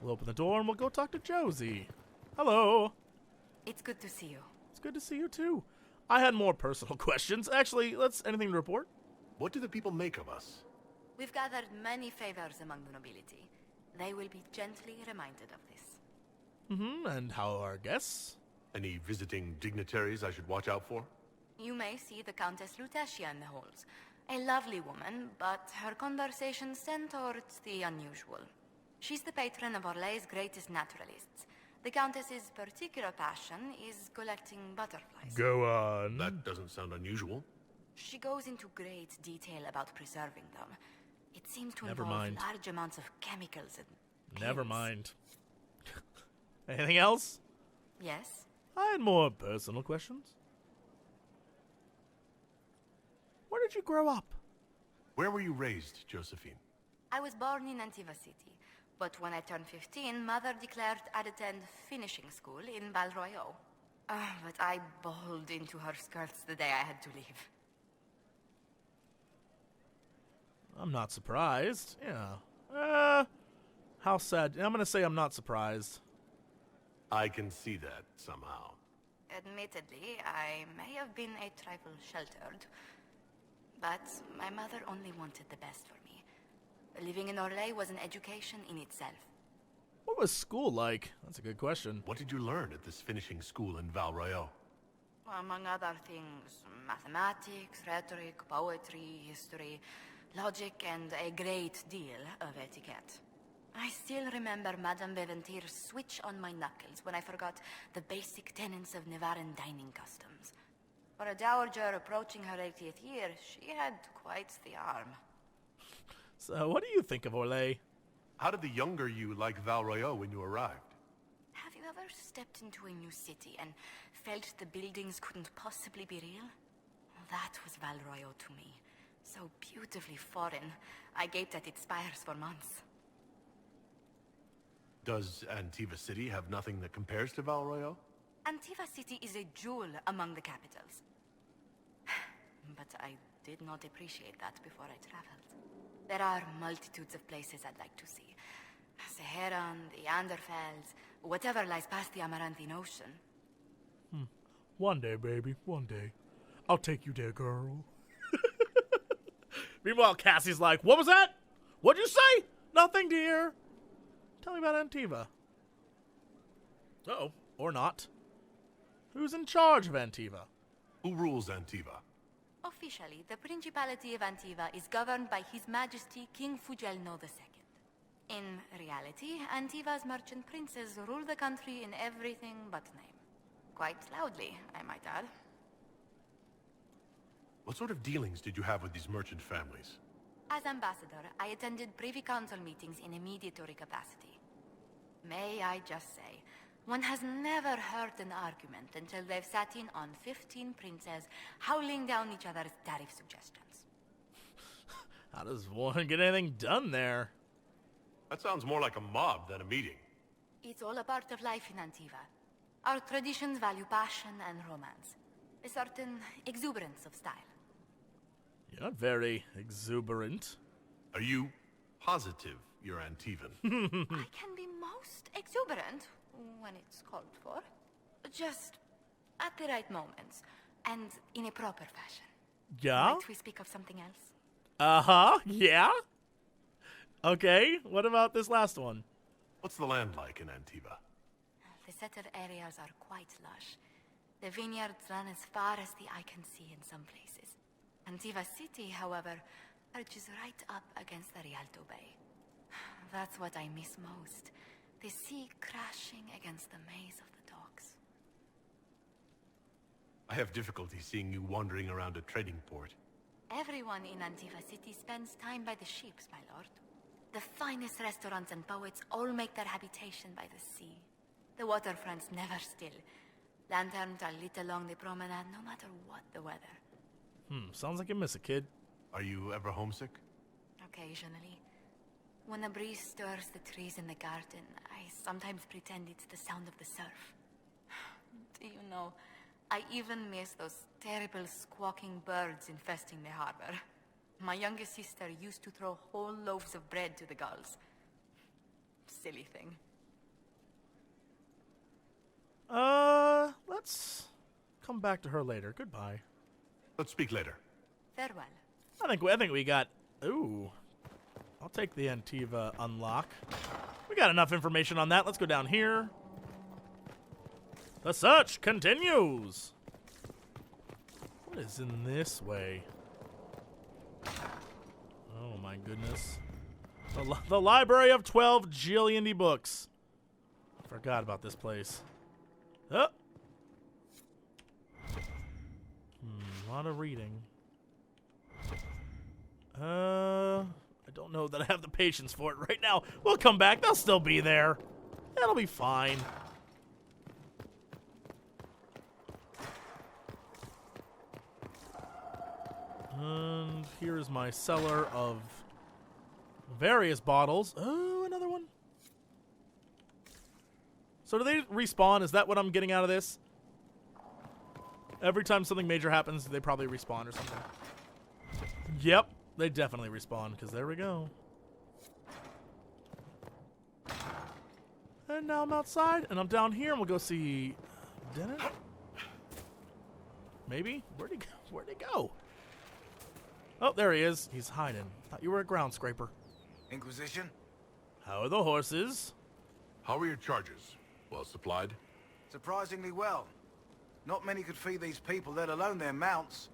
We'll open the door and we'll go talk to Josie. Hello. It's good to see you. It's good to see you too. I had more personal questions. Actually, anything to report? What do the people make of us? We've gathered many favors among the nobility. They will be gently reminded of this. And how are our guests? Any visiting dignitaries I should watch out for? You may see the Countess Lutetia in the halls. A lovely woman, but her conversations tend towards the unusual. She's the patron of Orlay's greatest naturalists. The Countess's particular passion is collecting butterflies. Go on. That doesn't sound unusual. She goes into great detail about preserving them. It seems to Never involve mind. large amounts of chemicals and Never pills. mind. Anything else? Yes? I had more personal questions. Where did you grow up? Where were you raised, Josephine? I was born in Antiva City, but when I turned 15, Mother declared I'd attend finishing school in Val Royeaux. But I bawled into her skirts the day I had to leave. I'm not surprised. Yeah. How sad. I'm gonna say I'm not surprised. I can see that somehow. Admittedly, I may have been a trifle sheltered, but my mother only wanted the best for me. Living in Orlais was an education in itself. What was school like? That's a good question. What did you learn at this finishing school in Val Royeaux? Among other things, mathematics, rhetoric, poetry, history, logic, and a great deal of etiquette. I still remember Madame Beventir's switch on my knuckles when I forgot the basic tenets of Nevaran dining customs. For a dowager approaching her 80th year, she had quite the arm. So, what do you think of Orlais? How did the younger you like Val Royeaux when you arrived? Have you ever stepped into a new city and felt the buildings couldn't possibly be real? That was Val Royeaux to me. So beautifully foreign, I gaped at its spires for months. Does Antiva City have nothing that compares to Val Royeaux? Antiva City is a jewel among the capitals. But I did not appreciate that before I traveled. There are multitudes of places I'd like to see. Saharan, the Anderfels, whatever lies past the Amaranthine Ocean. One day, baby, one day. I'll take you there, girl. Meanwhile, Cassie's like, what was that? What'd you say? Nothing, dear. Tell me about Antiva. Uh-oh. Or not. Who's in charge of Antiva? Who rules Antiva? Officially, the Principality of Antiva is governed by His Majesty King Fugelno II. In reality, Antiva's merchant princes rule the country in everything but name. Quite loudly, I might add. What sort of dealings did you have with these merchant families? As ambassador, I attended Privy Council meetings in a mediatory capacity. May I just say, one has never heard an argument until they've sat in on 15 princes howling down each other's tariff suggestions. How does one get anything done there? That sounds more like a mob than a meeting. It's all a part of life in Antiva. Our traditions value passion and romance. A certain exuberance of style. You're not very exuberant. Are you positive you're Antivan? I can be most exuberant when it's called for. Just at the right moments, and in a proper fashion. Yeah? Might we speak of something else? Uh-huh, yeah? Okay, what about this last one? What's the land like in Antiva? The settled areas are quite lush. The vineyards run as far as the eye can see in some places. Antiva City, however, arches right up against the Rialto Bay. That's what I miss most. The sea crashing against the maze of the docks. I have difficulty seeing you wandering around a trading port. Everyone in Antiva City spends time by the ships, my lord. The finest restaurants and poets all make their habitation by the sea. The waterfront's never still. Lanterns are lit along the promenade no matter what the weather. Sounds like you miss a kid. Are you ever homesick? Occasionally. When a breeze stirs the trees in the garden, I sometimes pretend it's the sound of the surf. Do you know, I even miss those terrible squawking birds infesting the harbor. My youngest sister used to throw whole loaves of bread to the gulls. Silly thing. come back to her later. Goodbye. Let's speak later. Farewell. I think we got... Ooh. I'll take the Antiva unlock. We got enough information on that. Let's go down here. The search continues. What is in this way? Oh my goodness. The library of 12 jillion books. Forgot about this place. Oh. A lot of reading. I don't know that I have the patience for it right now. We'll come back. They'll still be there. That'll be fine. And here is my cellar of various bottles. Oh, another one. So do they respawn? Is that what I'm getting out of this? Every time something major happens, they probably respawn or something. Yep, they definitely respawn, because there we go. And now I'm outside, and I'm down here, and we'll go see Dennis? Maybe? Where'd he go? Oh, there he is. He's hiding. Thought you were a ground scraper. Inquisition? How are the horses? How are your charges? Well supplied? Surprisingly well. Not many could feed these people, let alone their mounts.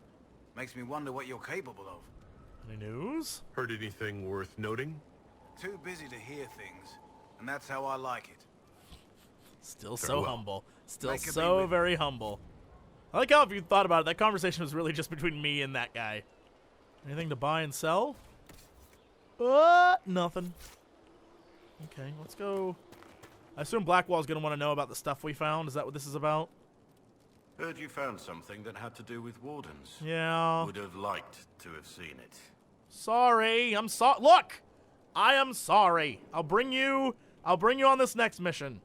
Makes me wonder what you're capable of. Any news? Heard anything worth noting? Too busy to hear things, and that's how I like it. Still so Farewell. humble. Still Make it be so with- very humble. I like how, if you thought about it, that conversation was really just between me and that guy. Anything to buy and sell? Nothing. Okay, let's go. I assume Blackwall's going to want to know about the stuff we found. Is that what this is about? Heard you found something that had to do with Wardens. Yeah. Would have liked to have seen it. Sorry. I'm sorry. Look! I am sorry. I'll bring you on this next mission.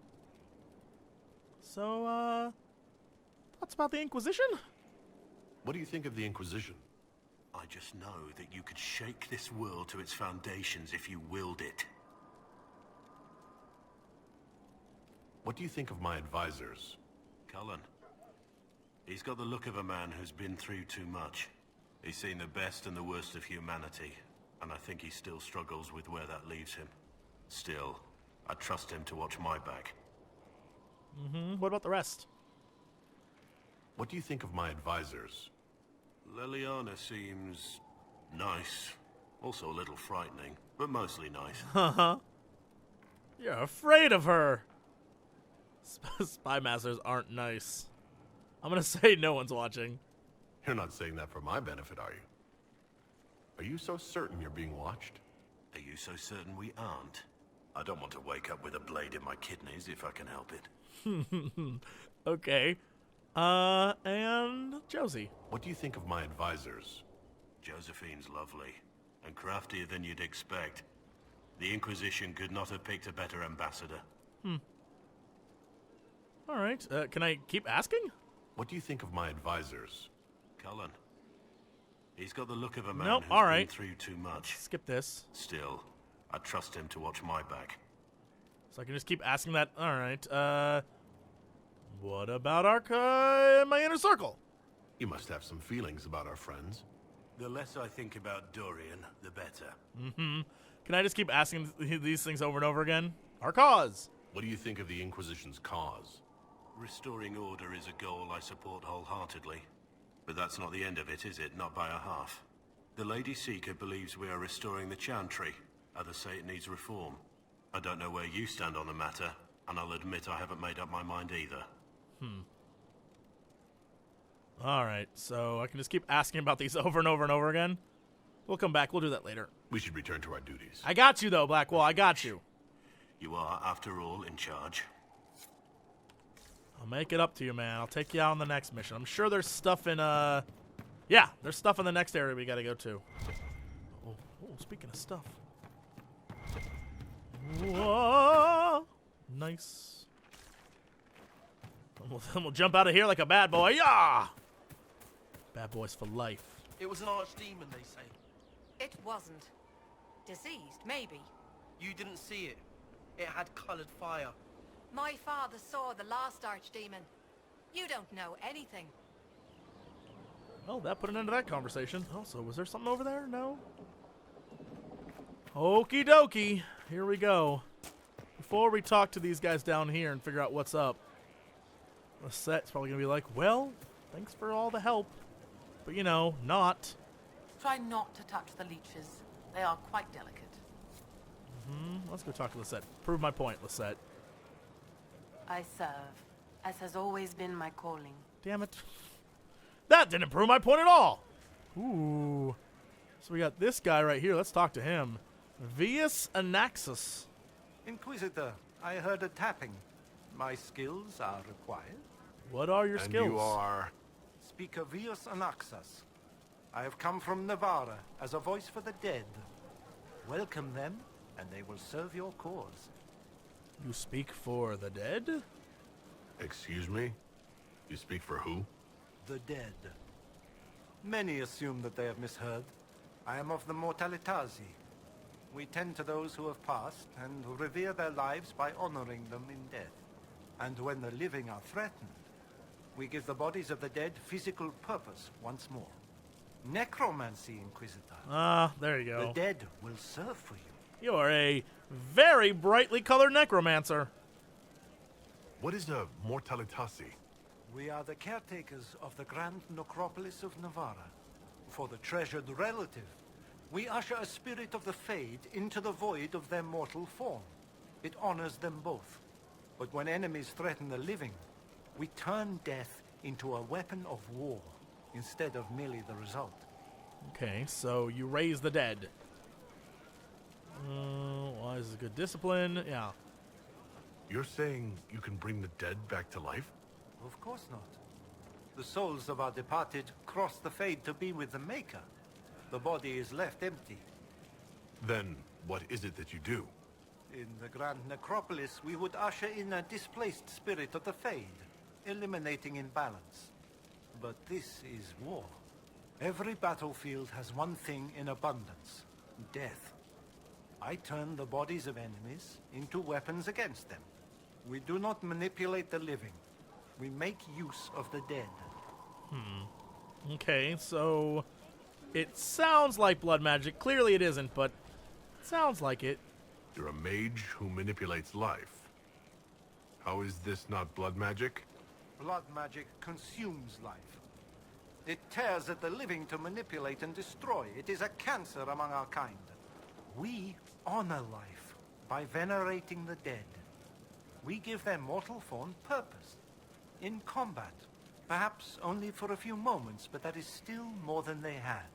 So, thoughts about the Inquisition? What do you think of the Inquisition? I just know that you could shake this world to its foundations if you willed it. What do you think of my advisors? Cullen. He's got the look of a man who's been through too much. He's seen the best and the worst of humanity, and I think he still struggles with where that leaves him. Still, I trust him to watch my back. What about the rest? What do you think of my advisors? Liliana seems nice. Also a little frightening, but mostly nice. You're afraid of her. Spy masters aren't nice. I'm gonna say no one's watching. You're not saying that for my benefit, are you? Are you so certain you're being watched? Are you so certain we aren't? I don't want to wake up with a blade in my kidneys if I can help it. Okay. And Josie. What do you think of my advisors? Josephine's lovely, and craftier than you'd expect. The Inquisition could not have picked a better ambassador. All right. Can I keep asking? What do you think of my advisors? Cullen. He's got the look of a man Nope, who's all right. been through too much. Skip this. Still, I trust him to watch my back. So I can just keep asking that. All right. What about my inner circle? You must have some feelings about our friends. The less I think about Dorian, the better. Can I just keep asking these things over and over again? Our cause. What do you think of the Inquisition's cause? Restoring order is a goal I support wholeheartedly. But that's not the end of it, is it? Not by a half. The Lady Seeker believes we are restoring the Chantry. Others say it needs reform. I don't know where you stand on the matter, and I'll admit I haven't made up my mind either. All right. So I can just keep asking about these over and over and over again. We'll come back. We'll do that later. We should return to our duties. I got you, though, Blackwall. I got you. You are, after all, in charge. I'll make it up to you, man. I'll take you out on the next mission. I'm sure there's stuff in, yeah, there's stuff in the next area we gotta go to. Oh, speaking of stuff. Whoa! Nice. Then we'll jump out of here like a bad boy. Yeah! Bad boys for life. It was an archdemon, they say. It wasn't. Diseased, maybe. You didn't see it. It had colored fire. My father saw the last archdemon. You don't know anything. Well, that put an end to that conversation. Also, was there something over there? No? Okie dokie. Here we go. Before we talk to these guys down here and figure out what's up, Lisette's probably going to be like, well, thanks for all the help. But, you know, not. Try not to touch the leeches. They are quite delicate. Let's go talk to Lisette. Prove my point, Lisette. I serve, as has always been my calling. Damn it. That didn't prove my point at all. Ooh. So we got this guy right here. Let's talk to him. Vius Anaxus. Inquisitor, I heard a tapping. My skills are required. What are your And skills? you are... Speaker Vius Anaxus. I have come from Navarra as a voice for the dead. Welcome them, and they will serve your cause. You speak for the dead? Excuse me? You speak for who? The dead. Many assume that they have misheard. I am of the Mortalitasi. We tend to those who have passed and revere their lives by honoring them in death. And when the living are threatened, we give the bodies of the dead physical purpose once more. Necromancy, Inquisitor. Ah, there you go. The dead will serve for you. You are a very brightly colored necromancer. What is a Mortalitasi? We are the caretakers of the Grand Necropolis of Navarra. For the treasured relative, we usher a spirit of the Fade into the void of their mortal form. It honors them both. But when enemies threaten the living, we turn death into a weapon of war, instead of merely the result. Okay, so you raise the dead. Well, this is good discipline. Yeah. You're saying you can bring the dead back to life? Of course not. The souls of our departed cross the Fade to be with the Maker. The body is left empty. Then, what is it that you do? In the Grand Necropolis, we would usher in a displaced spirit of the Fade, eliminating imbalance. But this is war. Every battlefield has one thing in abundance: death. I turn the bodies of enemies into weapons against them. We do not manipulate the living. We make use of the dead. Okay, so it sounds like blood magic. Clearly it isn't, but it sounds like it. You're a mage who manipulates life. How is this not blood magic? Blood magic consumes life. It tears at the living to manipulate and destroy. It is a cancer among our kind. We honor life by venerating the dead. We give their mortal form purpose. In combat, perhaps only for a few moments, but that is still more than they had.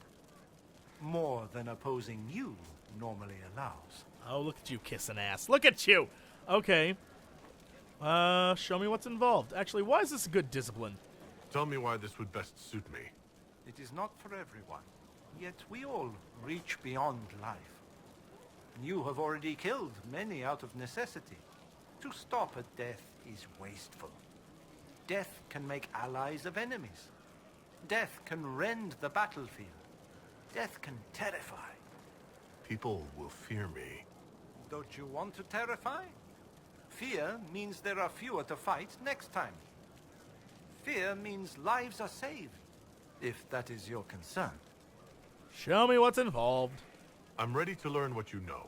More than opposing you normally allows. Oh, look at you kissing ass. Look at you! Okay. Show me what's involved. Actually, why is this a good discipline? Tell me why this would best suit me. It is not for everyone, yet we all reach beyond life. You have already killed many out of necessity. To stop at death is wasteful. Death can make allies of enemies. Death can rend the battlefield. Death can terrify. People will fear me. Don't you want to terrify? Fear means there are fewer to fight next time. Fear means lives are saved, if that is your concern. Show me what's involved. I'm ready to learn what you know.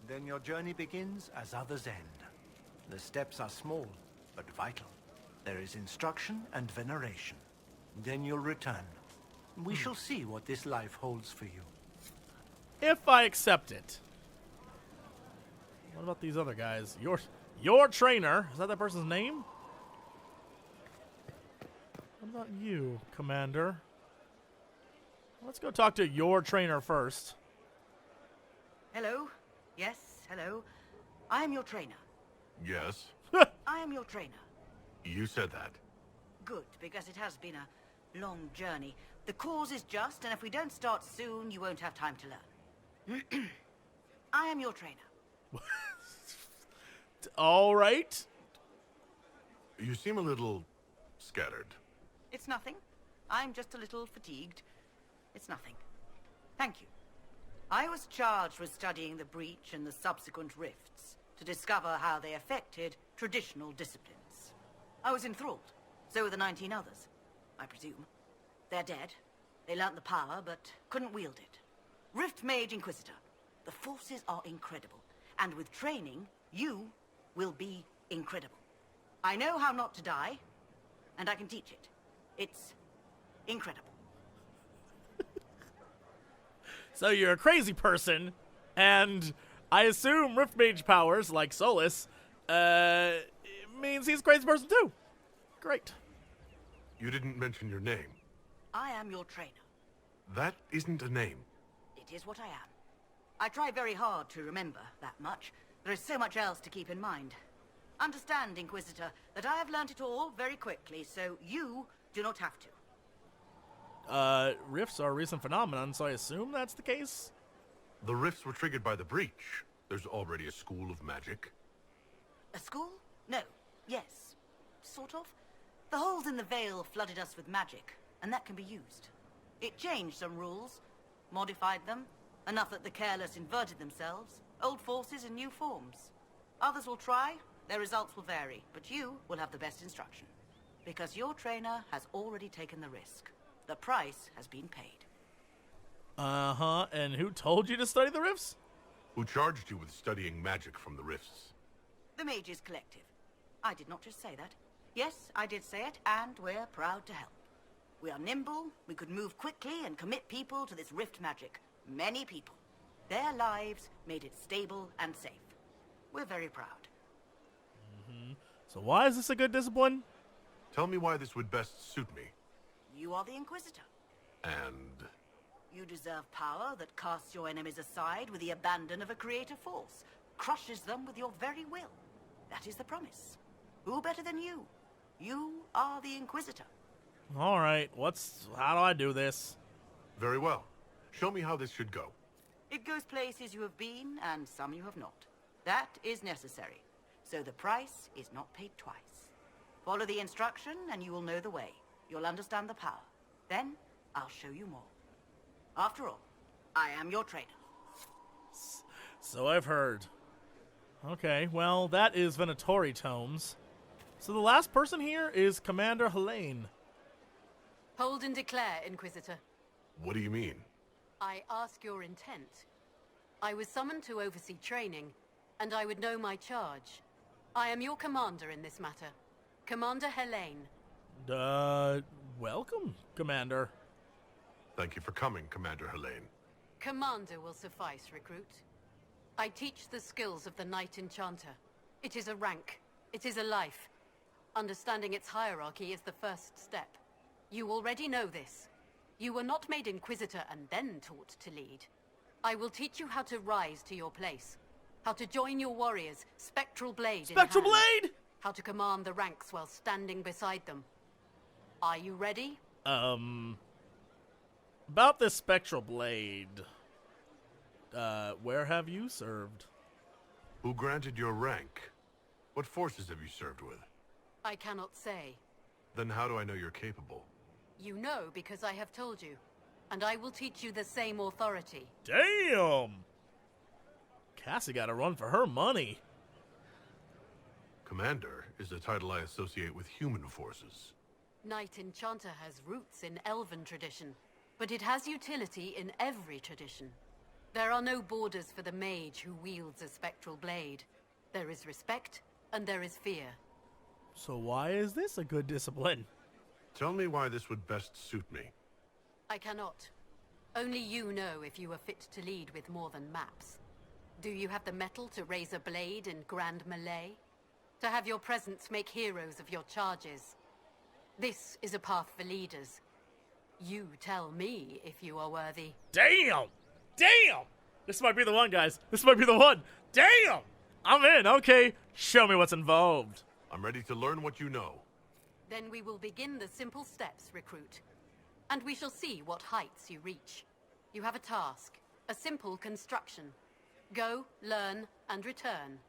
Then your journey begins as others end. The steps are small, but vital. There is instruction and veneration. Then you'll return. We shall see what this life holds for you. If I accept it. What about these other guys? Your trainer. Is that person's name? What about you, Commander? Let's go talk to your trainer first. Hello? Yes, hello. I am your trainer. Yes, I am your trainer. you said that. Good, because it has been a long journey. The cause is just, and if we don't start soon, you won't have time to learn. I am your trainer. All right. You seem a little scattered. It's nothing. I'm just a little fatigued. It's nothing. Thank you. I was charged with studying the breach and the subsequent rifts to discover how they affected traditional disciplines. I was enthralled. So were the 19 others, I presume. They're dead, They learnt the power, but couldn't wield it. Rift Mage Inquisitor. The forces are incredible. And with training, you will be incredible. I know how not to die, and I can teach it. It's incredible. So you're a crazy person, and I assume Rift Mage powers, like Solus, means he's a crazy person too. Great. You didn't mention your name. I am your trainer. That isn't a name. It is what I am. I try very hard to remember that much. There is so much else to keep in mind. Understand, Inquisitor, that I have learnt it all very quickly, so you do not have to. Rifts are a recent phenomenon, so I assume that's the case? The rifts were triggered by the breach. There's already a school of magic. A school? No. Yes. Sort of. The holes in the veil flooded us with magic, and that can be used. It changed some rules, modified them, enough that the careless inverted themselves, old forces in new forms. Others will try, their results will vary, but you will have the best instruction. Because your trainer has already taken the risk. The price has been paid. Uh-huh, and who told you to study the rifts? Who charged you with studying magic from the rifts? The Mages Collective. I did not just say that. Yes, I did say it, and we're proud to help. We are nimble, we could move quickly and commit people to this rift magic. Many people. Their lives made it stable and safe. We're very proud. Mm-hmm. So why is this a good discipline? Tell me why this would best suit me. You are the Inquisitor. And... You deserve power that casts your enemies aside with the abandon of a creative force, crushes them with your very will. That is the promise. Who better than you? You are the Inquisitor. All right, how do I do this? Very well. Show me how this should go. It goes places you have been, and some you have not. That is necessary. So the price is not paid twice. Follow the instruction, and you will know the way. You'll understand the power. Then, I'll show you more. After all, I am your trainer. So I've heard. Okay, well, that is Venatori Tomes. So the last person here is Commander Helene. Hold and declare, Inquisitor. What do you mean? I ask your intent. I was summoned to oversee training, and I would know my charge. I am your commander in this matter. Commander Helene. Welcome, Commander. Thank you for coming, Commander Helene. Commander will suffice, recruit. I teach the skills of the Knight Enchanter. It is a rank. It is a life. Understanding its hierarchy is the first step. You already know this. You were not made Inquisitor and then taught to lead. I will teach you how to rise to your place. How to join your warriors, Spectral Blade in hand. Spectral Blade! How to command the ranks while standing beside them. Are you ready? About this Spectral Blade. Where have you served? Who granted your rank? What forces have you served with? I cannot say. Then how do I know you're capable? You know because I have told you. And I will teach you the same authority. Damn! Cassie got to run for her money. Commander is a title I associate with human forces. Knight Enchanter has roots in Elven tradition, but it has utility in every tradition. There are no borders for the mage who wields a spectral blade. There is respect, and there is fear. So why is this a good discipline? Tell me why this would best suit me. I cannot. Only you know if you are fit to lead with more than maps. Do you have the mettle to raise a blade in grand melee? To have your presence make heroes of your charges? This is a path for leaders. You tell me if you are worthy. Damn! Damn! This might be the one, guys. This might be the one. Damn! I'm in. Okay, show me what's involved. I'm ready to learn what you know. Then we will begin the simple steps, recruit. And we shall see what heights you reach. You have a task, a simple construction. Go, learn, and return.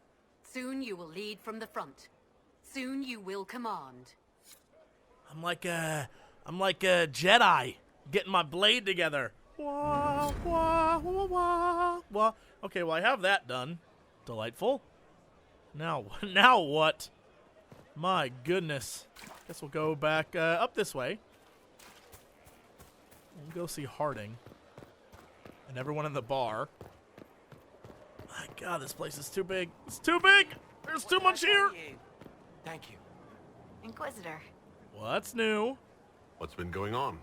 Soon you will lead from the front. Soon you will command. I'm like a Jedi getting my blade together. Wah, wah, wah, wah, wah. Okay, well I have that done. Delightful. Now what? My goodness. Guess we'll go back up this way. We'll go see Harding. And everyone in the bar. My God, this place is too big. It's too big! There's too much here! Thank you. Inquisitor, What's new? What's been going on?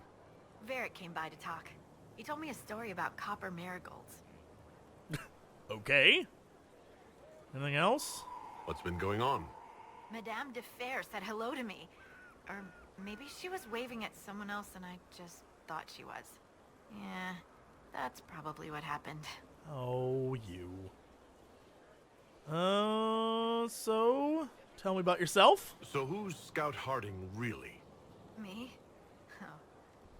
Varric came by to talk. He told me a story about copper marigolds. Okay. Anything else? What's been going on? Madame de Fer said hello to me. Or maybe she was waving at someone else and I just thought she was. Yeah, that's probably what happened. Oh, you. So, tell me about yourself. So who's Scout Harding really? Me? Oh,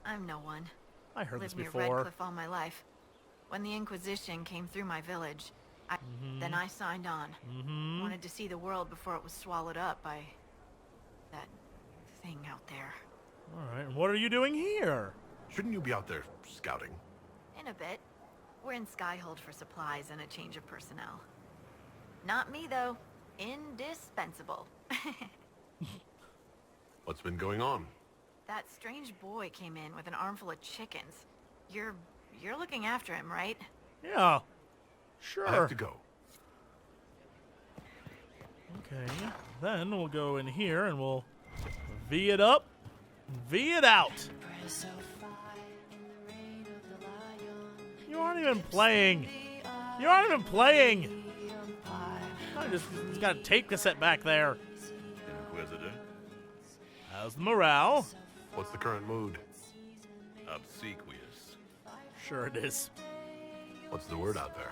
I'm no one. I heard this Lived before. near Redcliffe all my life. When the Inquisition came through my village, then I signed on. Wanted to see the world before it was swallowed up by that thing out there. All right, and what are you doing here? Shouldn't you be out there scouting? In a bit. We're in Skyhold for supplies and a change of personnel. Not me, though. Indispensable. What's been going on? That strange boy came in with an armful of chickens. You're looking after him, right? Yeah, sure. I have to go. Okay, then we'll go in here and we'll V it up, V it out. You aren't even playing. You aren't even playing. I just got a tape cassette back there. Inquisitor, How's the morale? What's the current mood? obsequious. Sure it is. What's the word out there?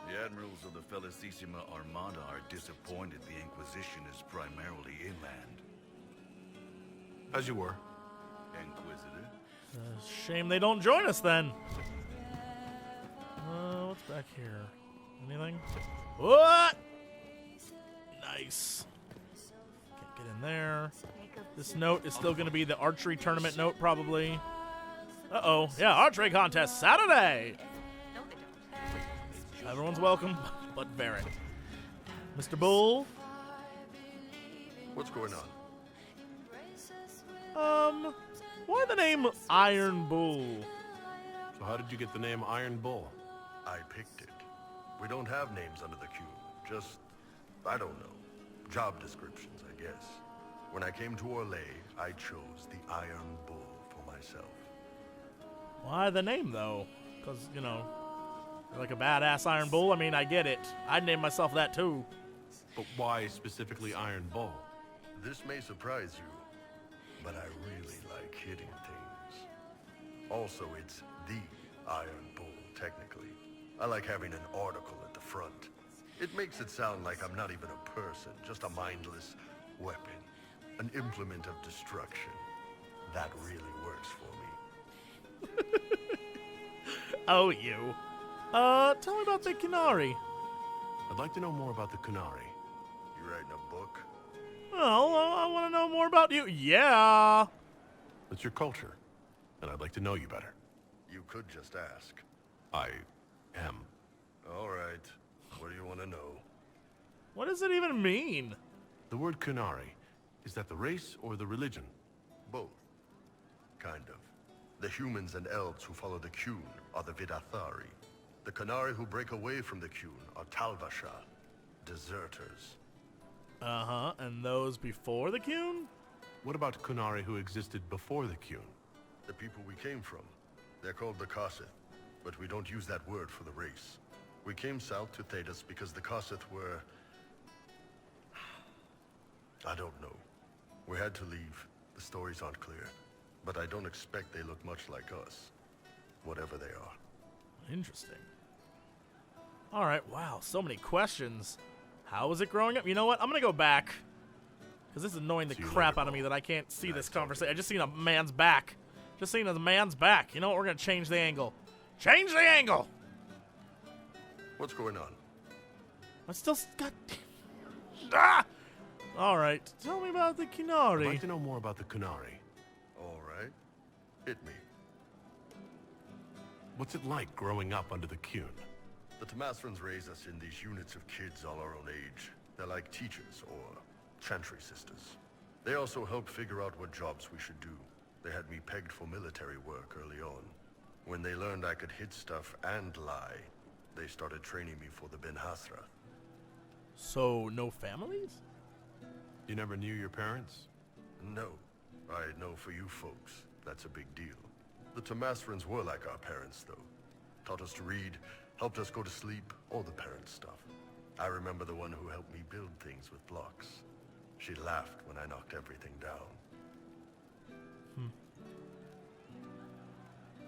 The admirals of the Felicissima Armada are disappointed the Inquisition is primarily inland. As you were. Inquisitor, Shame they don't join us then. What's back here? Anything? What? Nice. Can't get in there. This note is still going to be the archery tournament note, probably. Uh-oh. Yeah, archery contest Saturday. No, they don't. Everyone's welcome, but Varric. Mr. Bull? What's going on? Why the name Iron Bull? So how did you get the name Iron Bull? I picked it. We don't have names under the queue. Just, I don't know. Job descriptions, I guess. When I came to Orlais, I chose the Iron Bull for myself. Why the name, though? Because, you know, you're like a badass Iron Bull. I mean, I get it. I'd name myself that, too. But why specifically Iron Bull? This may surprise you, but I really like hitting things. Also, it's the Iron Bull, technically. I like having an article at the front. It makes it sound like I'm not even a person, just a mindless weapon. An implement of destruction. That really works for me. Oh, you. Tell me about the Kunari. I'd like to know more about the Kunari. You writing a book? Well, I want to know more about you. Yeah. It's your culture, and I'd like to know you better. You could just ask. I am. All right. What do you want to know? What does it even mean? The word Kunari, is that the race or the religion? Both. Kind of. The humans and elves who follow the Qun are the Vidathari. The Kunari who break away from the Qun are Talvasha, deserters. Uh-huh, and those before the Qun? What about Kunari who existed before the Qun? The people we came from. They're called the Kossith, but we don't use that word for the race. We came south to Thedas because the Kossith were... I don't know. We had to leave. The stories aren't clear. But I don't expect they look much like us. Whatever they are. Interesting. All right, wow, so many questions. How was it growing up? You know what? I'm going to go back. Because this is annoying the See you crap later, out of me Paul. that I can't see Nice this talking. conversation. I just seen a man's back. Just seen a man's back. You know what? We're going to change the angle. Change the angle! What's going on? I still got... Ah! All right, tell me about the I'd Kunari. like to know more about the Kunari. All right. Hit me. What's it like growing up under the Qun? The Tamasrans raise us in these units of kids all our own age. They're like teachers or chantry sisters. They also help figure out what jobs we should do. They had me pegged for military work early on. When they learned I could hit stuff and lie, they started training me for the Ben Hasra. So, no families? You never knew your parents? No. I know for you folks, that's a big deal. The Tomasrans were like our parents, though. Taught us to read, helped us go to sleep, all the parent stuff. I remember the one who helped me build things with blocks. She laughed when I knocked everything down.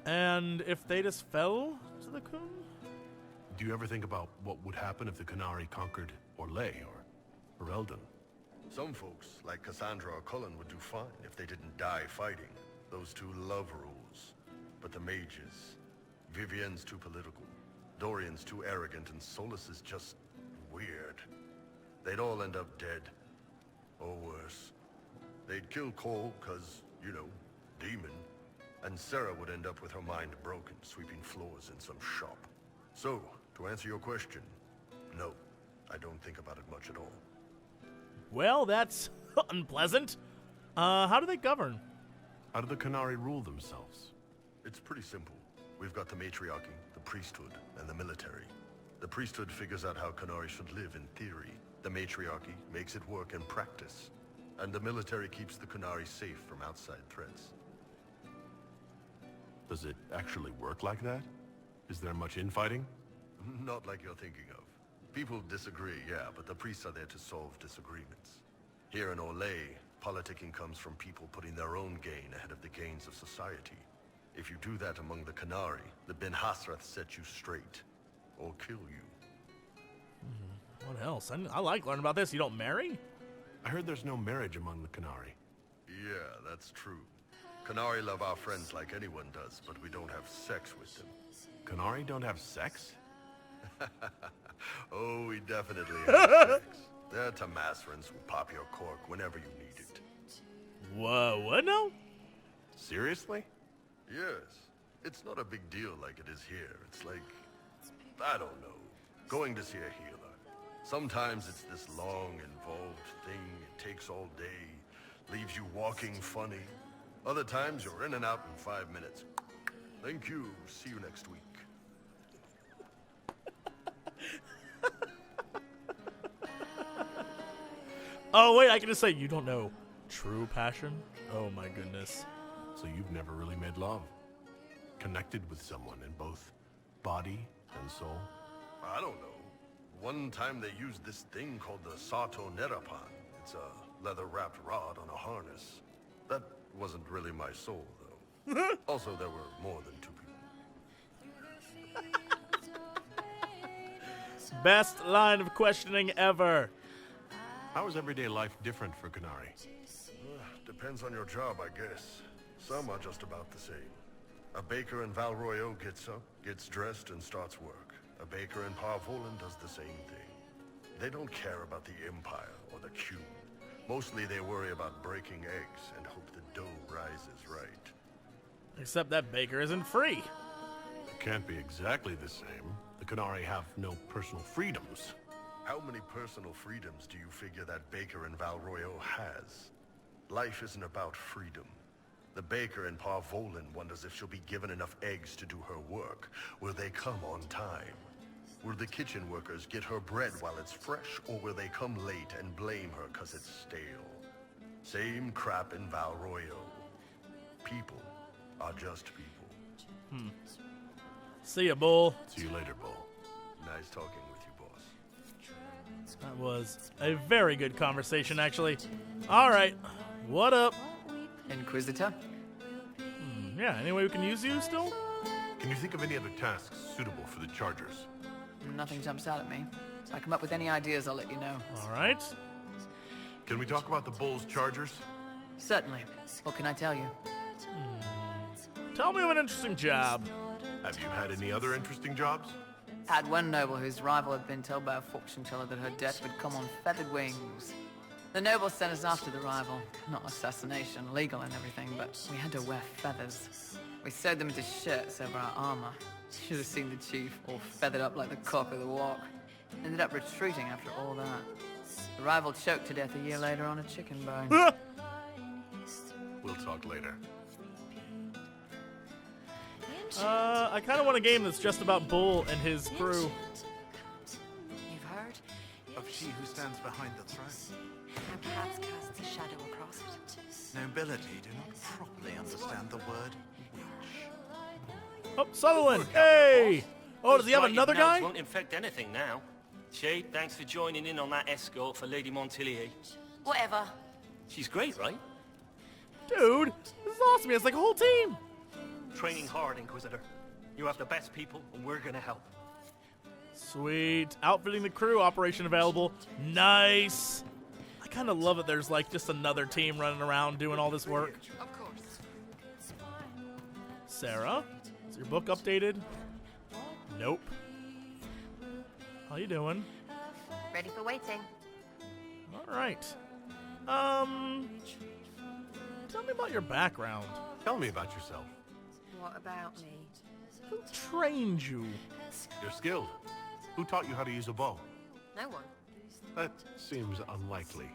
And if they just fell to the Kun? Do you ever think about what would happen if the Qunari conquered Orlais or Eldon? Some folks, like Cassandra or Cullen, would do fine if they didn't die fighting. Those two love rules. But the mages... Vivienne's too political. Dorian's too arrogant, and Solus is just... weird. They'd all end up dead. Or worse. They'd kill Cole, cause, you know, demon. And Sera would end up with her mind broken, sweeping floors in some shop. So, to answer your question, no. I don't think about it much at all. Well, that's unpleasant. How do they govern? How do the Qunari rule themselves? It's pretty simple. We've got the matriarchy, the priesthood, and the military. The priesthood figures out how Qunari should live in theory. The matriarchy makes it work in practice. And the military keeps the Qunari safe from outside threats. Does it actually work like that? Is there much infighting? Not like you're thinking of. People disagree, yeah, but the priests are there to solve disagreements. Here in Orlais, politicking comes from people putting their own gain ahead of the gains of society. If you do that among the Qunari, the Ben Hasrath set you straight. Or kill you. What else? I like learning about this. You don't marry? I heard there's no marriage among the Qunari. Yeah, that's true. Qunari love our friends like anyone does, but we don't have sex with them. Qunari don't have sex? Oh, we definitely have sex. They're Tomasrans who pop your cork whenever you need it. Whoa, what now? Seriously? Yes. It's not a big deal like it is here. It's like, I don't know, going to see a healer. Sometimes it's this long, involved thing. It takes all day, leaves you walking funny. Other times you're in and out in 5 minutes. Thank you. See you next week. Oh, wait, I can just say, you don't know true passion? Oh, my goodness. So you've never really made love? Connected with someone in both body and soul? I don't know. One time they used this thing called the Sato Nerapan. It's a leather-wrapped rod on a harness. That wasn't really my soul, though. Also, there were more than 2 people. Best line of questioning ever. How is everyday life different for Qunari? Depends on your job, I guess. Some are just about the same. A baker in Val Royeaux gets up, gets dressed, and starts work. A baker in Parvolan does the same thing. They don't care about the Empire or the Cube. Mostly they worry about breaking eggs and hope the dough rises right. Except that baker isn't free. It can't be exactly the same. The Qunari have no personal freedoms. How many personal freedoms do you figure that baker in Val Royeaux has? Life isn't about freedom. The baker in Parvolan wonders if she'll be given enough eggs to do her work. Will they come on time? Will the kitchen workers get her bread while it's fresh, or will they come late and blame her because it's stale? Same crap in Val Royeaux. People are just people. See ya, Bull. See you later, Bull. Nice talking with you, boss. That was a very good conversation, actually. All right, what up? Inquisitor? Yeah, any way we can use you still? Can you think of any other tasks suitable for the Chargers? Nothing jumps out at me. If I come up with any ideas, I'll let you know. All right. Can we talk about the Bull's Chargers? Certainly. What can I tell you? Tell me of an interesting job. Have you had any other interesting jobs? Had one noble whose rival had been told by a fortune teller that her death would come on feathered wings. The noble sent us after the rival. Not assassination, legal and everything, but we had to wear feathers. We sewed them into shirts over our armor. Should have seen the chief, all feathered up like the cock of the walk. Ended up retreating after all that. The rival choked to death a year later on a chicken bone. We'll talk later. I kind of want a game that's just about Bull and his crew. You've heard? Of she who stands behind the throne. And perhaps casts a shadow across it. Nobility do not properly understand the word witch. Oh, Sutherland! Hey! Oh, does he have Those another blighted guy? nodes won't infect anything now. Shade, thanks for joining in on that escort for Lady Montillier. Whatever. She's great, right? Dude, this is awesome. He has like a whole team. Training hard, Inquisitor. You have the best people, and we're gonna help. Sweet. Outfitting the crew operation available. Nice. I kind of love it. There's like just another team running around doing all this work. Of course. Sera, is your book updated? Nope. How you doing? Ready for waiting. All right. Tell me about your background. Tell me about yourself. What about me? Who trained you? You're skilled. Who taught you how to use a bow? No one. That seems unlikely.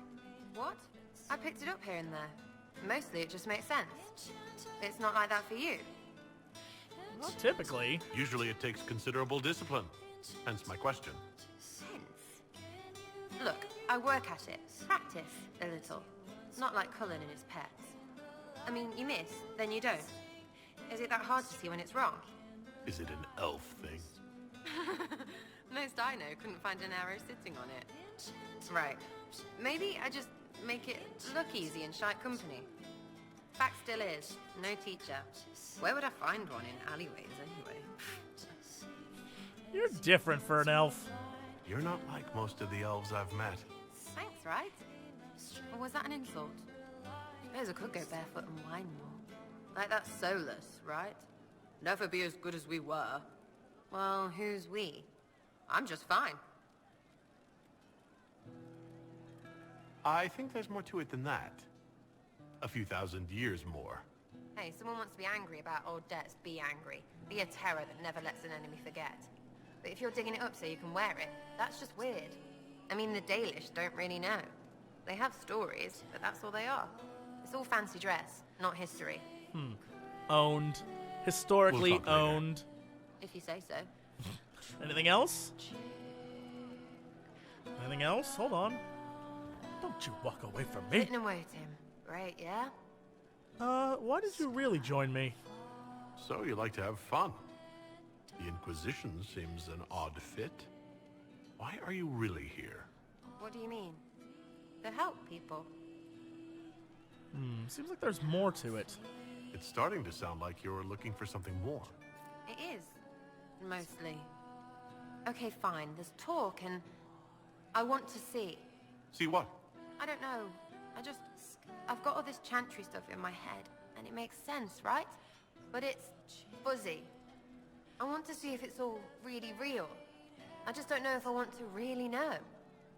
What? I picked it up here and there. Mostly it just makes sense. It's not like that for you. Not typically. Usually it takes considerable discipline. Hence my question. Sense? Look, I work at it. Practice a little. Not like Cullen and his pets. I mean, you miss, then you don't. Is it that hard to see when it's wrong? Is it an elf thing? Most I know couldn't find an arrow sitting on it. Right. Maybe I just make it look easy in shite company. Fact still is, no teacher. Where would I find one in alleyways anyway? You're different for an elf. You're not like most of the elves I've met. Thanks, right? Or was that an insult? Suppose I could go barefoot and whine more. Like that's soulless, right? Never be as good as we were. Well, who's we? I'm just fine. I think there's more to it than that. A few thousand years more. Hey, someone wants to be angry about old debts, be angry. Be a terror that never lets an enemy forget. But if you're digging it up so you can wear it, that's just weird. I mean, the Dalish don't really know. They have stories, but that's all they are. It's all fancy dress, not history. Owned. Historically We'll talk later. owned. If you say so. Anything else? Anything else? Hold on. Don't you walk away from me. Sitting and waiting. Great, yeah? Why did you really join me? So you like to have fun. The Inquisition seems an odd fit. Why are you really here? What do you mean? To help people. Seems like there's more to it. It's starting to sound like you're looking for something more. It is. Mostly. Okay, fine. There's talk and I want to see. See what? I don't know. I've got all this chantry stuff in my head, and it makes sense, right? But it's fuzzy. I want to see if it's all really real. I just don't know if I want to really know.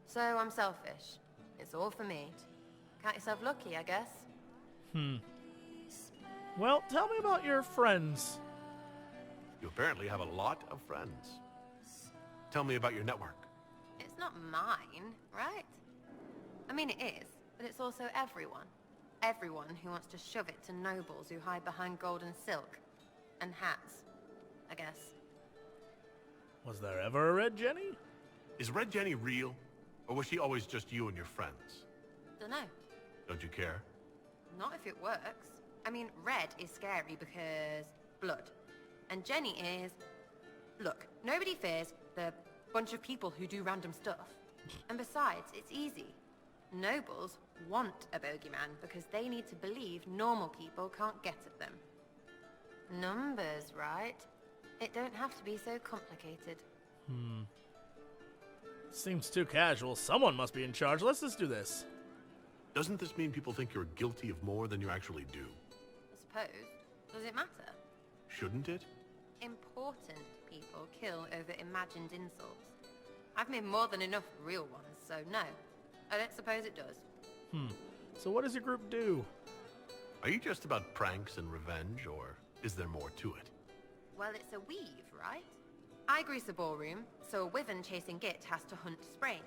So I'm selfish. It's all for me. Count yourself lucky, I guess. Well, tell me about your friends. You apparently have a lot of friends. Tell me about your network. It's not mine, right? I mean, it is, but it's also everyone. Everyone who wants to shove it to nobles who hide behind gold and silk. And hats, I guess. Was there ever a Red Jenny? Is Red Jenny real? Or was she always just you and your friends? Dunno. Don't you care? Not if it works. I mean, red is scary because blood. And Jenny is... Look, nobody fears the bunch of people who do random stuff. And besides, it's easy. Nobles want a bogeyman because they need to believe normal people can't get at them. Numbers, right? It don't have to be so complicated. Seems too casual. Someone must be in charge. Let's just do this. Doesn't this mean people think you're guilty of more than you actually do? I suppose. Does it matter? Shouldn't it? Important people kill over imagined insults. I've made more than enough real ones, so no. I don't suppose it does. So what does your group do? Are you just about pranks and revenge, or is there more to it? Well, it's a weave, right? I grease a ballroom, so a wyvern chasing Git has to hunt sprained.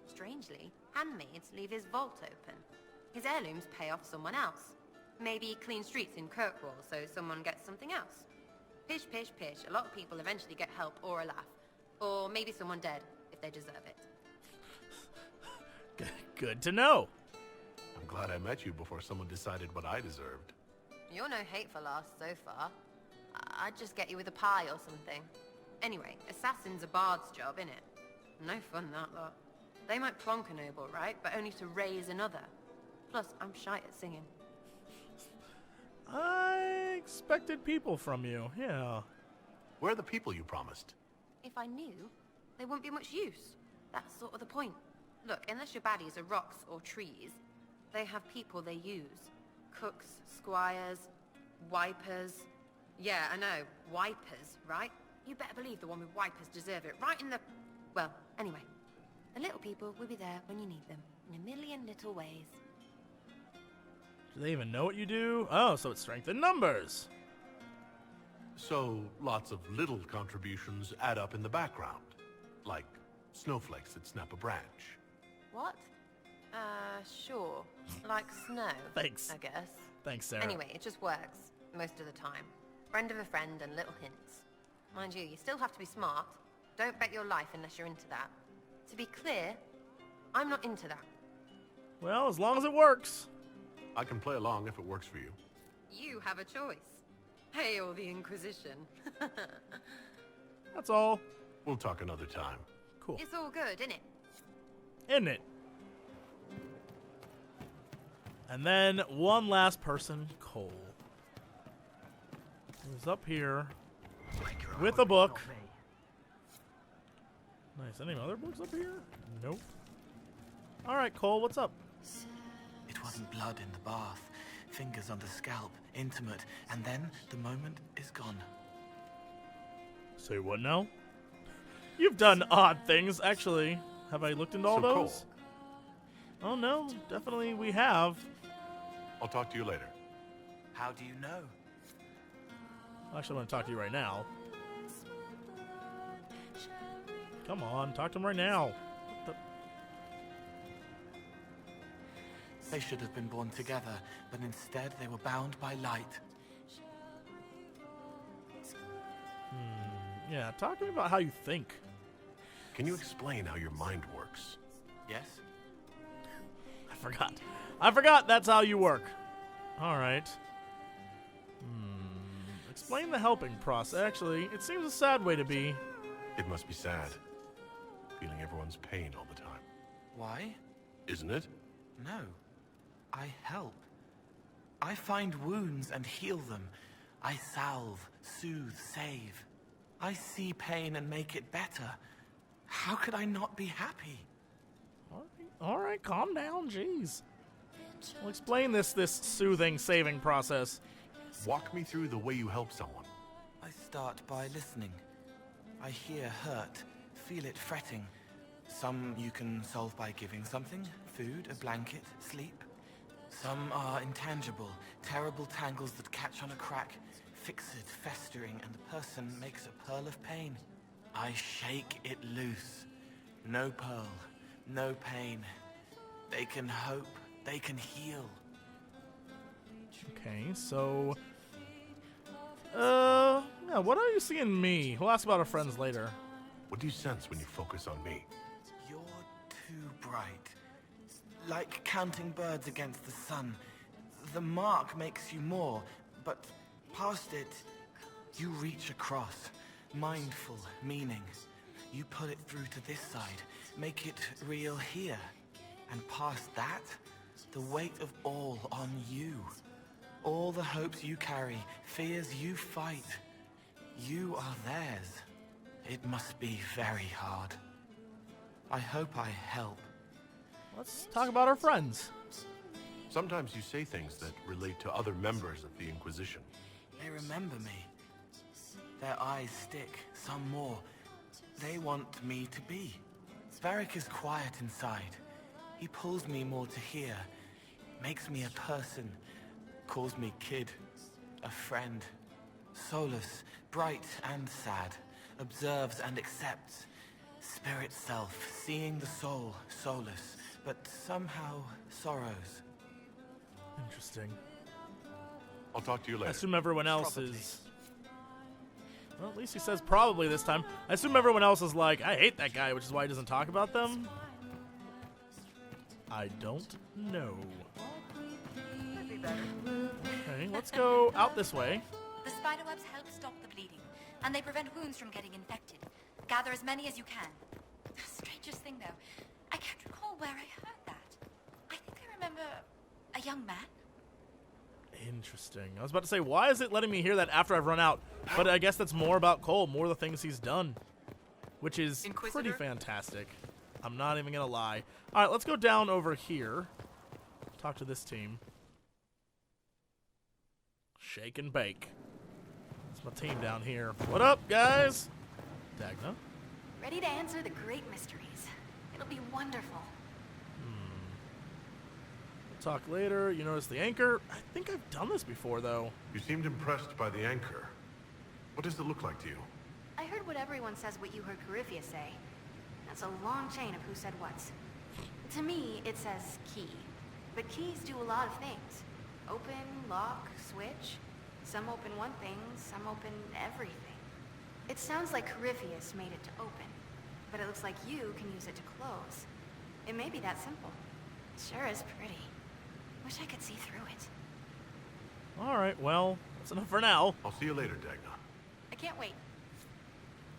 Strangely, handmaids leave his vault open. His heirlooms pay off someone else. Maybe clean streets in Kirkwall so someone gets something else. Pish, pish, pish. A lot of people eventually get help or a laugh. Or maybe someone dead, if they deserve it. Good to know. I'm glad I met you before someone decided what I deserved. You're no hateful ass so far. I'd just get you with a pie or something. Anyway, assassin's a bard's job, innit? No fun, that lot. They might plonk a noble, right? But only to raise another. Plus, I'm shy at singing. I expected people from you, yeah. Where are the people you promised? If I knew, they wouldn't be much use. That's sort of the point. Look, unless your baddies are rocks or trees, they have people they use. Cooks, squires, wipers. Yeah, I know, wipers, right? You better believe the one with wipers deserve it, right in the... Well, anyway. The little people will be there when you need them, in a million little ways. Do they even know what you do? Oh, so it's strength in numbers. So, lots of little contributions add up in the background. Like snowflakes that snap a branch. What? Sure. Like snow. Thanks. I guess. Thanks, Sera. Anyway, it just works, most of the time. Friend of a friend and little hints. Mind you still have to be smart. Don't bet your life unless you're into that. To be clear, I'm not into that. Well, as long as it works. I can play along if it works for you. You have a choice. Hail the Inquisition. That's all. We'll talk another time. Cool. It's all good, innit? Isn't it? And then one last person, Cole. Who's up here with a book. Nice. Any other books up here? Nope. Alright, Cole, what's up? It wasn't blood in the bath, fingers on the scalp, intimate, and then the moment is gone. Say what now? You've done odd things, actually. Have I looked into all those? Cole. Oh no, definitely we have. I'll talk to you later. How do you know? Actually, I want to talk to you right now. Come on, talk to him right now. They should have been born together, but instead they were bound by light. Yeah, talk to me about how you think. Can you explain how your mind works? Yes? I forgot that's how you work. Alright. Explain the helping process. Actually, it seems a sad way to be. It must be sad. Feeling everyone's pain all the time. Why? Isn't it? No. I help. I find wounds and heal them. I salve, soothe, save. I see pain and make it better. How could I not be happy? Alright, calm down, jeez. Well, explain this soothing, saving process. Walk me through the way you help someone. I start by listening. I hear hurt, feel it fretting. Some you can solve by giving something, food, a blanket, sleep. Some are intangible, terrible tangles that catch on a crack, fixed, festering, and the person makes a pearl of pain. I shake it loose. No pearl, no pain. They can hope, they can heal. Okay, so... yeah, what are you seeing in me? We'll ask about our friends later. What do you sense when you focus on me? You're too bright. Like counting birds against the sun. The mark makes you more, but past it, you reach across. Mindful, meaning. You pull it through to this side, make it real here. And past that, the weight of all on you. All the hopes you carry, fears you fight. You are theirs. It must be very hard. I hope I help. Let's talk about our friends. Sometimes you say things that relate to other members of the Inquisition. They remember me. Their eyes stick, some more. They want me to be. Varric is quiet inside. He pulls me more to hear. Makes me a person. Calls me kid. A friend. Solace, bright and sad. Observes and accepts. Spirit self, seeing the soul, solace, but somehow sorrows. Interesting. I'll talk to you later. I assume everyone else is Well, at least he says probably this time. I assume everyone else is like, I hate that guy, which is why he doesn't talk about them. I don't know. Okay, let's go out this way. The spiderwebs help stop the bleeding, and they prevent wounds from getting infected. Gather as many as you can. Strangest thing, though, I can't recall where I heard that. I think I remember a young man. Interesting. I was about to say, why is it letting me hear that after I've run out? But I guess that's more about Cole, more of the things he's done, which is pretty fantastic. I'm not even going to lie. All right, let's go down over here. Talk to this team. Shake and bake. That's my team down here. What up, guys? Dagna. Ready to answer the great mysteries. It'll be wonderful. We'll talk later. You notice the anchor? I think I've done this before, though. You seemed impressed by the anchor. What does it look like to you? I heard what everyone says what you heard Coryphia say. That's a long chain of who said what. To me, it says key. But keys do a lot of things. Open, lock, switch. Some open one thing, some open everything. It sounds like Corypheus made it to open, but it looks like you can use it to close. It may be that simple. It sure is pretty. Wish I could see through it. All right, well, that's enough for now. I'll see you later, Dagna. I can't wait.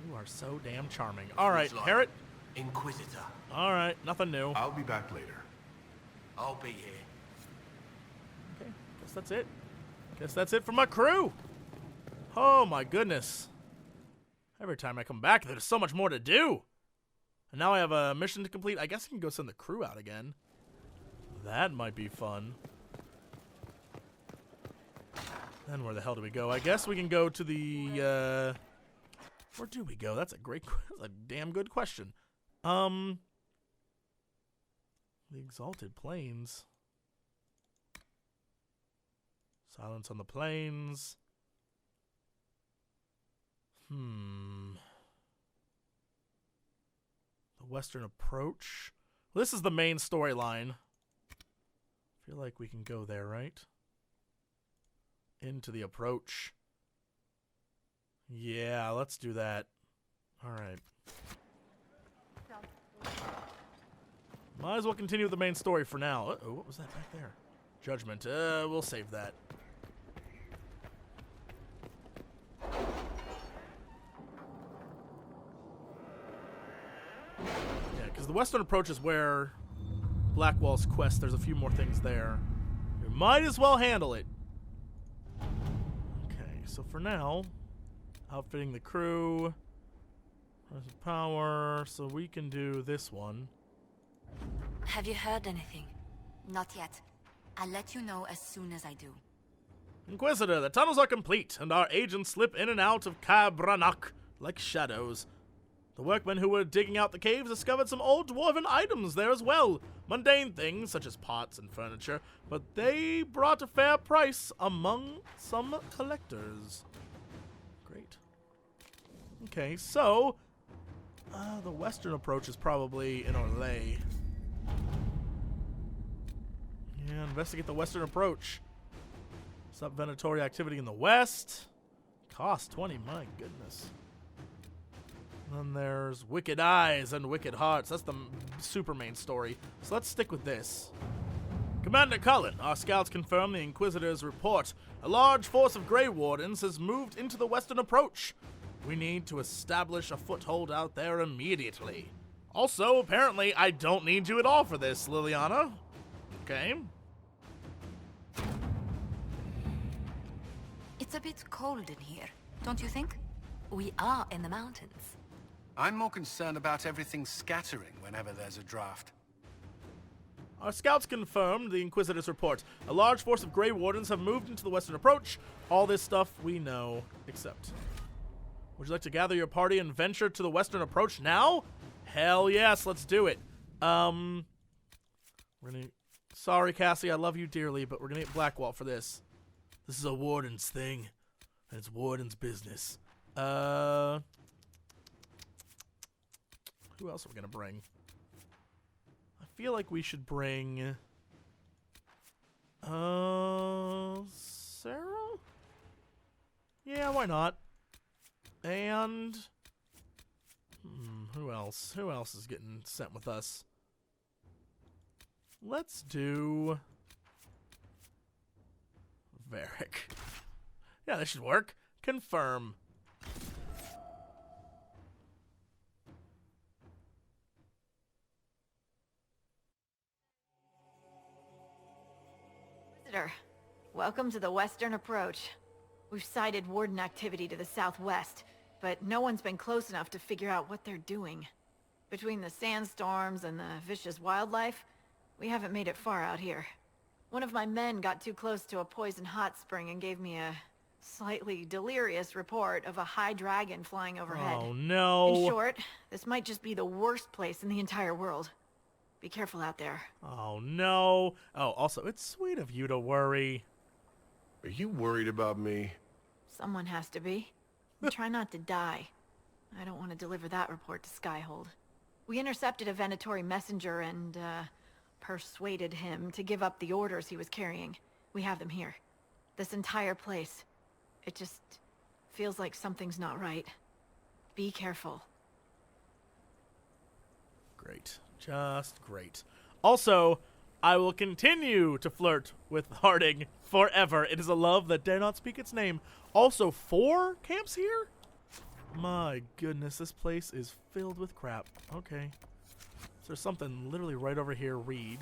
You are so damn charming. All right, Harriet. Inquisitor. All right, nothing new. I'll be back later. I'll be here. Okay, guess that's it. Guess that's it for my crew. Oh my goodness. Every time I come back, there's so much more to do. And now I have a mission to complete. I guess I can go send the crew out again. That might be fun. Then where the hell do we go? I guess we can go to the, where do we go? That's a damn good question. The Exalted Plains. Silence on the Plains. The Western Approach. Well, this is the main storyline. I feel like we can go there, right? Into the Approach. Yeah, let's do that. All right. Might as well continue with the main story for now. Uh-oh, what was that back there? Judgment. We'll save that. Yeah, because the Western Approach is where Blackwall's quest, there's a few more things there. We might as well handle it. Okay, so for now, outfitting the crew. Power, so we can do this one. Have you heard anything? Not yet. I'll let you know as soon as I do. Inquisitor, the tunnels are complete, and our agents slip in and out of Cabranach like shadows. The workmen who were digging out the caves discovered some old dwarven items there as well. Mundane things, such as pots and furniture, but they brought a fair price among some collectors. Great. Okay, so the Western Approach is probably in Orlais. Yeah, investigate the Western Approach. Subvenatory activity in the West. Cost 20, my goodness. And then there's Wicked Eyes and Wicked Hearts. That's the super main story. So let's stick with this. Commander Cullen, our scouts confirm the Inquisitor's report. A large force of Grey Wardens has moved into the Western Approach. We need to establish a foothold out there immediately. Also, apparently, I don't need you at all for this, Liliana. Okay. It's a bit cold in here, don't you think? We are in the mountains. I'm more concerned about everything scattering whenever there's a draft. Our scouts confirmed the Inquisitor's report. A large force of Grey Wardens have moved into the Western Approach. All this stuff we know, except... Would you like to gather your party and venture to the Western Approach now? Hell yes, let's do it. Sorry, Cassie, I love you dearly, but we're gonna get Blackwall for this. This is a Warden's thing, and it's Warden's business. Who else are we gonna bring? I feel like we should bring... Sera? Yeah, why not? And who else? Who else is getting sent with us? Let's do Varric. Yeah, this should work. Confirm. Visitor, welcome to the Western Approach. We've sighted Warden activity to the southwest, but no one's been close enough to figure out what they're doing. Between the sandstorms and the vicious wildlife, we haven't made it far out here. One of my men got too close to a poison hot spring and gave me a slightly delirious report of a high dragon flying overhead. Oh no. In short, this might just be the worst place in the entire world. Be careful out there. Oh no. Oh, also, it's sweet of you to worry. Are you worried about me? Someone has to be. And try not to die. I don't want to deliver that report to Skyhold. We intercepted a Venatori messenger and, persuaded him to give up the orders he was carrying. We have them here. This entire place. It just feels like something's not right. Be careful. Great. Just great. Also, I will continue to flirt with Harding forever. It is a love that dare not speak its name. Also, 4 camps here? My goodness, this place is filled with crap. Okay. So there's something literally right over here. Read.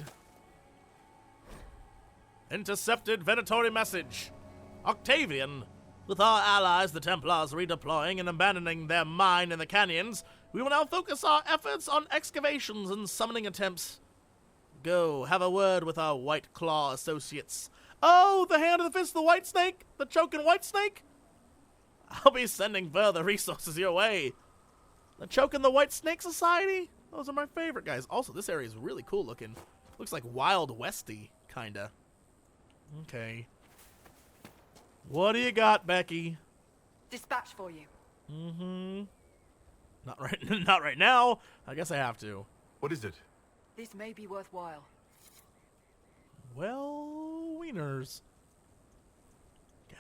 Intercepted Venatori message. Octavian. With our allies, the Templars, redeploying and abandoning their mine in the canyons, we will now focus our efforts on excavations and summoning attempts. Go, have a word with our White Claw associates. Oh, the Hand of the Fist of the White Snake? The Choking White Snake? I'll be sending further resources your way. The Choking the White Snake Society? Those are my favorite guys. Also, this area is really cool looking. Looks like Wild Westy, kinda. Okay. What do you got, Becky? Dispatch for you. Mm-hmm. Not right now. I guess I have to. What is it? This may be worthwhile. Well, wieners.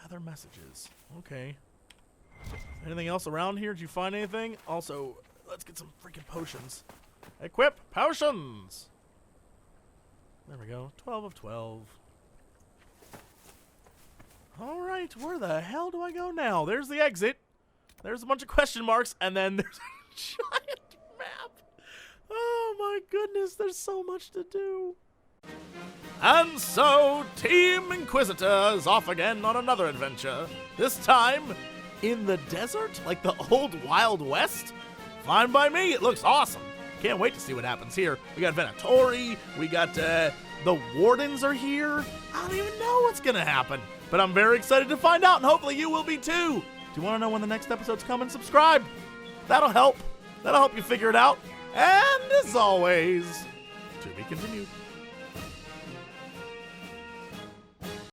Gather messages. Okay. Anything else around here? Did you find anything? Also, let's get some freaking potions. Equip potions! There we go. 12 of 12. Alright, where the hell do I go now? There's the exit. There's a bunch of question marks, and then there's a giant map. Oh my goodness, there's so much to do. And so, Team Inquisitor is off again on another adventure. This time, in the desert, like the old Wild West. Fine by me, it looks awesome. Can't wait to see what happens here. We got Venatori, we got, the Wardens are here. I don't even know what's gonna happen. But I'm very excited to find out, and hopefully you will be too. Do you want to know when the next episode's coming? Subscribe. That'll help. That'll help you figure it out. And as always, to be continued.